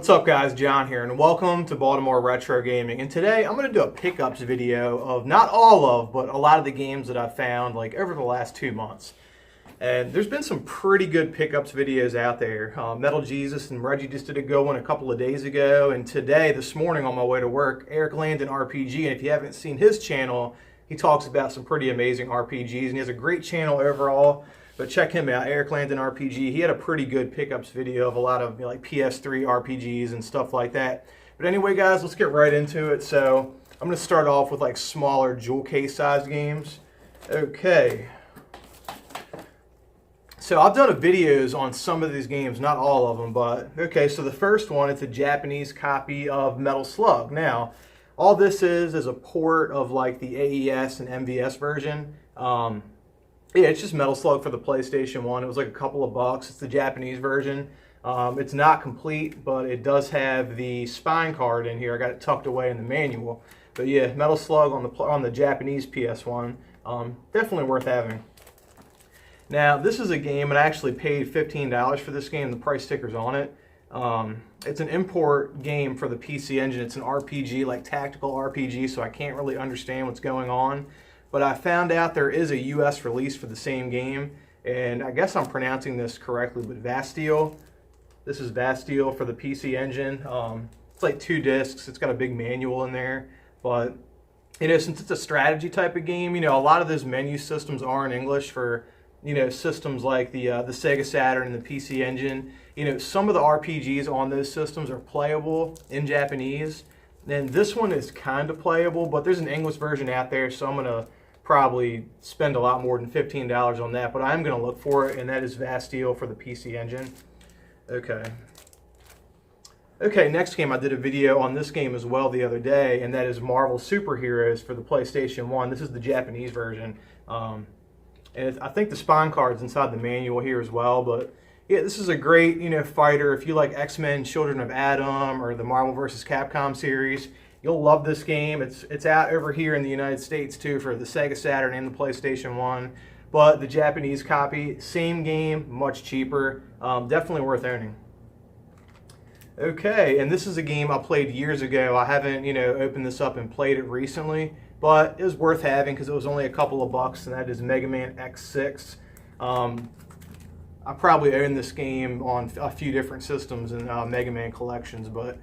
What's up guys, John here, and welcome to Baltimore Retro Gaming. And today I'm going to do a pickups video of not all of, but a lot of the games that I've found like over the last 2 months. And there's been some pretty good pickups videos out there. Metal Jesus and Reggie just did a good one a couple of days ago, and today, this morning on my way to work, Eric Landon RPG, and if you haven't seen his channel, he talks about some pretty amazing RPGs, and he has a great channel overall. But check him out, Eric Landon RPG. He had a pretty good pickups video of a lot of like PS3 RPGs and stuff like that. But anyway, guys, let's get right into it. So I'm going to start off with like smaller jewel case size games. Okay. So I've done videos on some of these games, not all of them, but okay. So the first one, it's a Japanese copy of Metal Slug. Now, all this is a port of like the AES and MVS version. Yeah, it's just Metal Slug for the PlayStation 1. It was like a couple of bucks. It's the Japanese version. It's not complete, but it does have the spine card in here. I got it tucked away in the manual. But yeah, Metal Slug on the Japanese PS1. Definitely worth having. Now, this is a game, and I actually paid $15 for this game. The price sticker's on it. It's an import game for the PC Engine. It's an RPG, like tactical RPG, so I can't really understand what's going on. But I found out there is a US release for the same game, and I guess I'm pronouncing this correctly, but Vasteel. This is Vasteel for the PC Engine. It's like 2 discs. It's got a big manual in there, but since it's a strategy type of game, a lot of those menu systems are in English for systems like the Sega Saturn and the PC Engine. Some of the RPGs on those systems are playable in Japanese. And this one is kind of playable, but there's an English version out there, so I'm going to probably spend a lot more than $15 on that, but I'm going to look for it, and that is Vasteel for the PC Engine. Okay, next game, I did a video on this game as well the other day, and that is Marvel Superheroes for the PlayStation 1. This is the Japanese version. And I think the spine card's inside the manual here as well, but yeah, this is a great, fighter. If you like X-Men, Children of Atom, or the Marvel vs. Capcom series, you'll love this game. It's out over here in the United States too for the Sega Saturn and the PlayStation 1. But the Japanese copy, same game, much cheaper. Definitely worth owning. Okay, and this is a game I played years ago. I haven't, opened this up and played it recently, but it was worth having because it was only a couple of bucks, and that is Mega Man X6. I probably own this game on a few different systems and Mega Man collections, but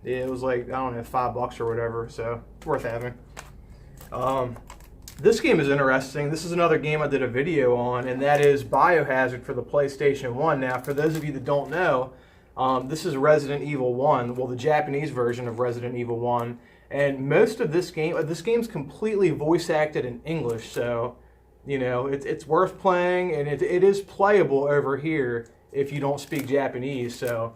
yeah, it was like, I don't know, $5 or whatever, so it's worth having. This game is interesting. This is another game I did a video on, and that is Biohazard for the PlayStation 1. Now, for those of you that don't know, this is Resident Evil 1, well, the Japanese version of Resident Evil 1, and most of this game's completely voice acted in English, so it's worth playing, and it is playable over here if you don't speak Japanese. So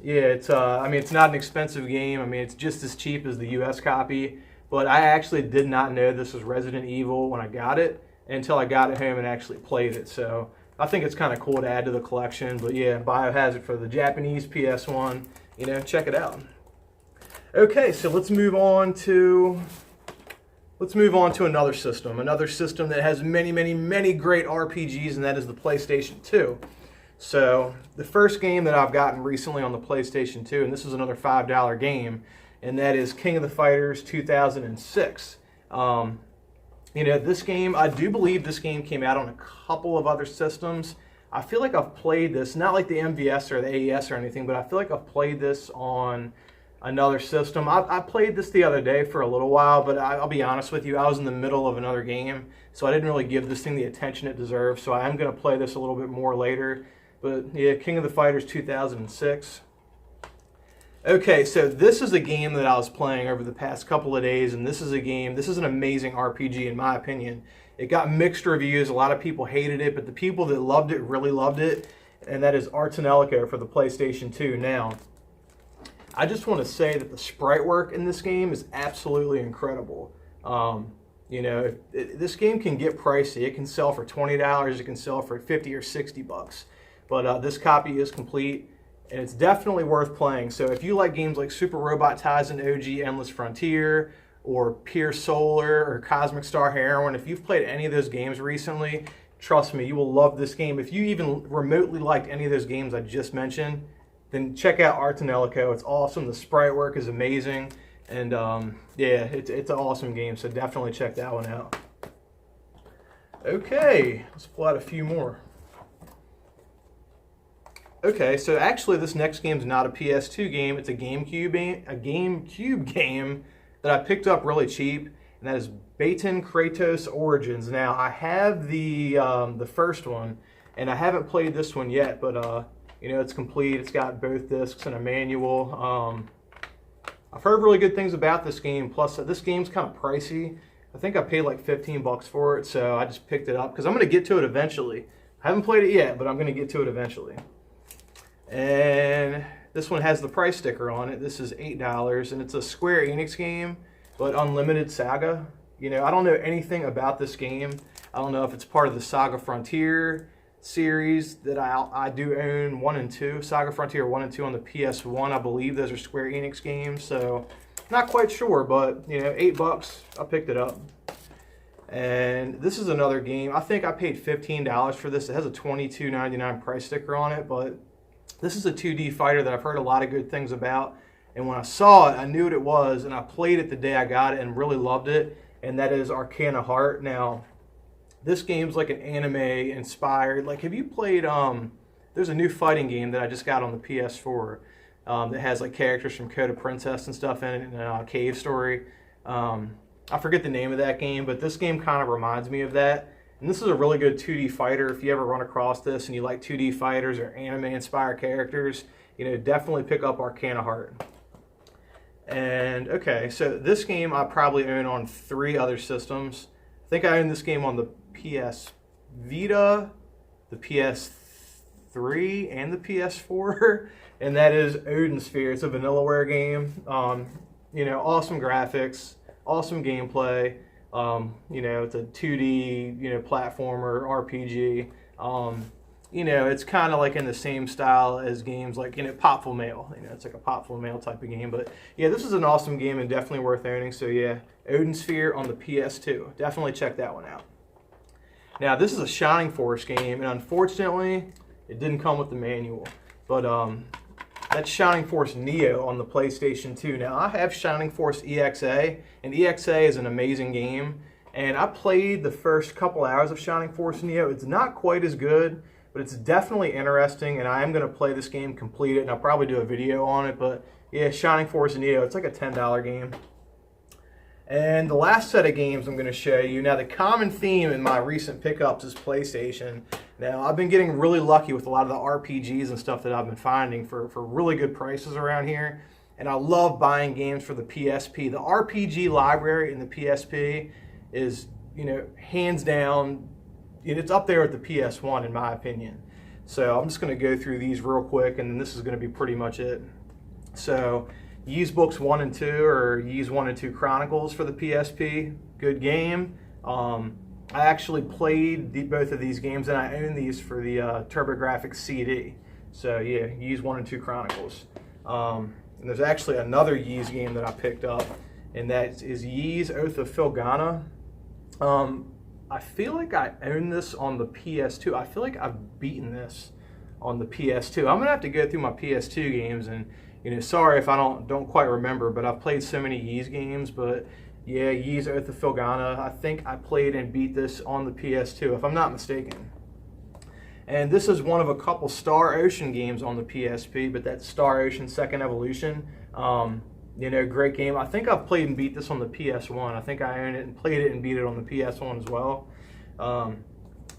yeah, it's it's not an expensive game. It's just as cheap as the US copy, but I actually did not know this was Resident Evil when I got it until I got it home and actually played it. So I think it's kind of cool to add to the collection. But yeah, Biohazard for the Japanese PS1, check it out. Okay, so let's move on to another system that has many, many, many great RPGs, and that is the PlayStation 2. So the first game that I've gotten recently on the PlayStation 2, and this is another $5 game, and that is King of the Fighters 2006. This game, I do believe this game came out on a couple of other systems. I feel like I've played this, not like the MVS or the AES or anything, but I feel like I've played this on another system. I played this the other day for a little while, but I'll be honest with you, I was in the middle of another game, so I didn't really give this thing the attention it deserves, so I am going to play this a little bit more later. But yeah, King of the Fighters 2006. Okay, so this is a game that I was playing over the past couple of days, and this is an amazing RPG in my opinion. It got mixed reviews, a lot of people hated it, but the people that loved it really loved it, and that is Ars Tonelico for the PlayStation 2. Now, I just want to say that the sprite work in this game is absolutely incredible. This game can get pricey. It can sell for $20. It can sell for $50 or $60. But this copy is complete, and it's definitely worth playing. So if you like games like Super Robot Taisen OG Endless Frontier, or Pure Solar, or Cosmic Star Heroine, if you've played any of those games recently, trust me, you will love this game. If you even remotely liked any of those games I just mentioned, then check out Art and Ellico. It's awesome. The sprite work is amazing. And yeah, it's an awesome game, so definitely check that one out. Okay, let's pull out a few more. Okay, so actually this next game is not a PS2 game. It's a GameCube game that I picked up really cheap, and that is Baton Kratos Origins. Now I have the first one, and I haven't played this one yet, but you know, it's complete. It's got both discs and a manual. I've heard really good things about this game. Plus, this game's kind of pricey. I think I paid like 15 bucks for it, so I just picked it up because I'm going to get to it eventually. I haven't played it yet, but I'm going to get to it eventually. And this one has the price sticker on it. This is $8, and it's a Square Enix game, but Unlimited Saga. You know, I don't know anything about this game. I don't know if it's part of the Saga Frontier series that I do own 1 and 2. Saga Frontier 1 and 2 on the PS1. I believe those are Square Enix games, so not quite sure, but you know, $8, I picked it up. And this is another game. I think I paid $15 for this. It has a $22.99 price sticker on it, but this is a 2D fighter that I've heard a lot of good things about. And when I saw it, I knew what it was, and I played it the day I got it and really loved it, and that is Arcana Heart. Now, this game's like an anime inspired. Like, have you played, there's a new fighting game that I just got on the PS4 that has like characters from Code of Princess and stuff in it, and a Cave Story. I forget the name of that game, but this game kind of reminds me of that. And this is a really good 2D fighter. If you ever run across this and you like 2D fighters or anime inspired characters, you know, definitely pick up Arcana Heart. And okay, so this game I probably own on 3 other systems. I think I own this game on the PS Vita, the PS3, and the PS4, and that is Odin Sphere. It's a Vanillaware game. You know, awesome graphics, awesome gameplay. You know, it's a 2D, you know, platformer RPG. You know, it's kind of like in the same style as games like, you know, Popful Mail. You know, it's like a Popful Mail type of game. But yeah, this is an awesome game and definitely worth owning. So yeah, Odin Sphere on the PS2. Definitely check that one out. Now, this is a Shining Force game, and unfortunately, it didn't come with the manual. But that's Shining Force Neo on the PlayStation 2. Now, I have Shining Force EXA, and EXA is an amazing game. And I played the first couple hours of Shining Force Neo. It's not quite as good, but it's definitely interesting, and I am going to play this game, complete it, and I'll probably do a video on it. But yeah, Shining Force Neo, it's like a $10 game. And the last set of games I'm going to show you, now the common theme in my recent pickups is PlayStation. Now, I've been getting really lucky with a lot of the RPGs and stuff that I've been finding for really good prices around here. And I love buying games for the PSP. The RPG library in the PSP is, you know, hands down, it's up there at the PS1 in my opinion. So I'm just going to go through these real quick, and then this is going to be pretty much it. So Ys Books 1 and 2, or Ys 1 and 2 Chronicles for the PSP. Good game. I actually played both of these games, and I own these for the TurboGrafx CD. So yeah, Ys 1 and 2 Chronicles. And there's actually another Ys game that I picked up, and that is Ys Oath of Filgana. I feel like I own this on the PS2. I feel like I've beaten this on the PS2. I'm gonna have to go through my PS2 games, and you know, sorry if I don't quite remember, but I've played so many Ys games. But yeah, Ys Oath of Filgana, I think I played and beat this on the PS2, if I'm not mistaken. And this is one of a couple Star Ocean games on the PSP, but that's Star Ocean Second Evolution. You know, great game. I think I've played and beat this on the PS1. I think I own it and played it and beat it on the PS1 as well.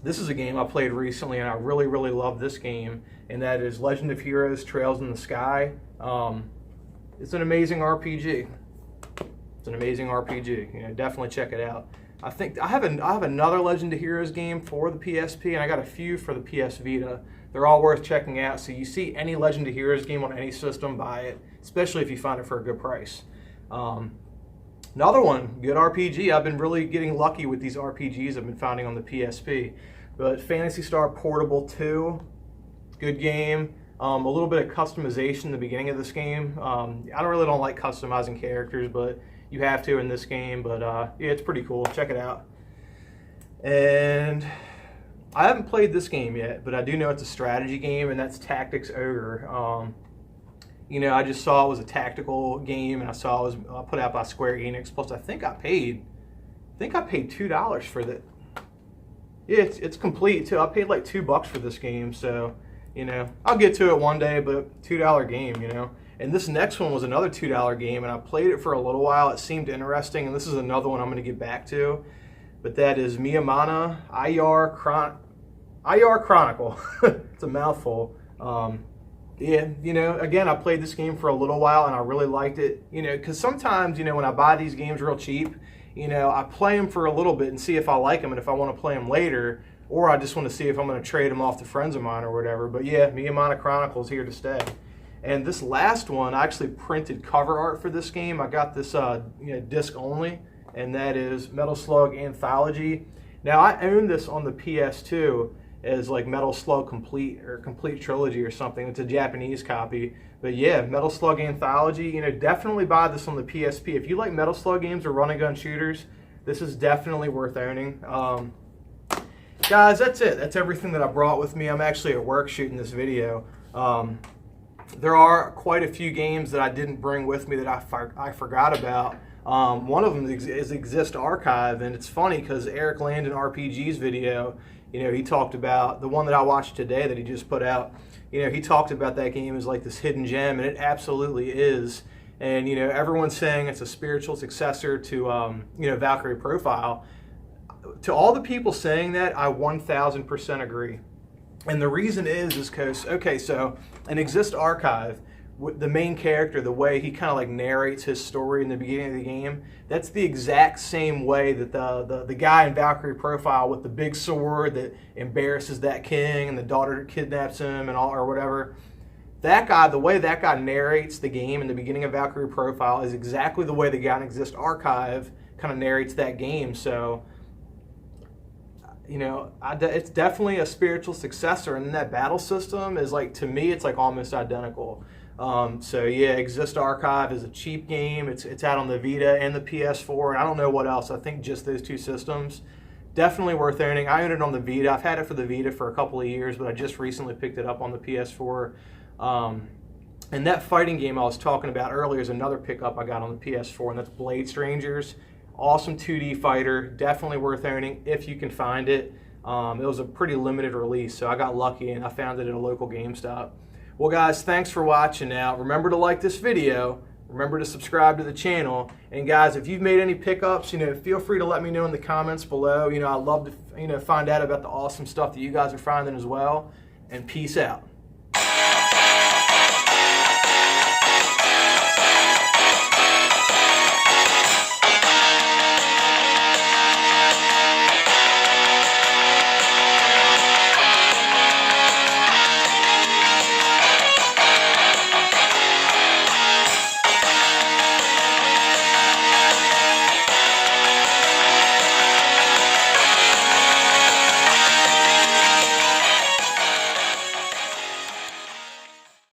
This is a game I played recently, and I really, really love this game, and that is Legend of Heroes Trails in the Sky. It's an amazing RPG. It's an amazing RPG. You know, definitely check it out. I think I have another Legend of Heroes game for the PSP, and I got a few for the PS Vita. They're all worth checking out. So you see any Legend of Heroes game on any system, buy it, especially if you find it for a good price. Another one, good RPG. I've been really getting lucky with these RPGs I've been finding on the PSP. But Phantasy Star Portable 2, good game. A little bit of customization in the beginning of this game. I really don't like customizing characters, but you have to in this game. But yeah, it's pretty cool. Check it out. And I haven't played this game yet, but I do know it's a strategy game, and that's Tactics Ogre. You know, I just saw it was a tactical game, and I saw it was put out by Square Enix. Plus, I think I paid $2 for that. Yeah, it's complete too. I paid like $2 for this game, so you know I'll get to it one day. But $2 game, you know. And this next one was another $2 game, and I played it for a little while. It seemed interesting, and this is another one I'm going to get back to. But that is Miyamana IR Chronicle. It's a mouthful. Yeah, you know, again, I played this game for a little while, and I really liked it. You know, because sometimes, you know, when I buy these games real cheap, you know, I play them for a little bit and see if I like them and if I want to play them later, or I just want to see if I'm going to trade them off to friends of mine or whatever. But yeah, Miyamana Chronicle is here to stay. And this last one, I actually printed cover art for this game. I got this you know, disc only, and that is Metal Slug Anthology. Now, I own this on the Ps2 as like Metal Slug Complete or Complete Trilogy or something. It's a Japanese copy. But yeah, Metal Slug Anthology, you know, definitely buy this on the PsP. If you like Metal Slug games or run and gun shooters, this is definitely worth owning. Guys, that's it. That's everything that I brought with me. I'm actually at work shooting this video. There are quite a few games that I didn't bring with me that I forgot about. One of them is Exist Archive, and it's funny because Eric Landon RPG's video, you know, he talked about the one that I watched today that he just put out. You know, he talked about that game as like this hidden gem, and it absolutely is. And you know, everyone's saying it's a spiritual successor to you know, Valkyrie Profile. To all the people saying that, I 1000% agree. And the reason is because, okay, so in Exist Archive, the main character, the way he kind of like narrates his story in the beginning of the game, that's the exact same way that the guy in Valkyrie Profile with the big sword that embarrasses that king and the daughter kidnaps him and all or whatever. That guy, the way that guy narrates the game in the beginning of Valkyrie Profile is exactly the way the guy in Exist Archive kind of narrates that game. So, you know, it's definitely a spiritual successor, and that battle system is like, to me, it's like almost identical. So yeah, Exist Archive is a cheap game. It's out on the Vita and the PS4, and I don't know what else. I think just those two systems. Definitely worth owning. I own it on the Vita. I've had it for the Vita for a couple of years, but I just recently picked it up on the PS4. And that fighting game I was talking about earlier is another pickup I got on the PS4, and that's Blade Strangers. Awesome 2D fighter, definitely worth owning if you can find it. It was a pretty limited release, so I got lucky and I found it at a local GameStop. Well guys, thanks for watching now. Remember to like this video, remember to subscribe to the channel, and guys, if you've made any pickups, you know, feel free to let me know in the comments below. You know, I'd love to, you know, find out about the awesome stuff that you guys are finding as well, and peace out.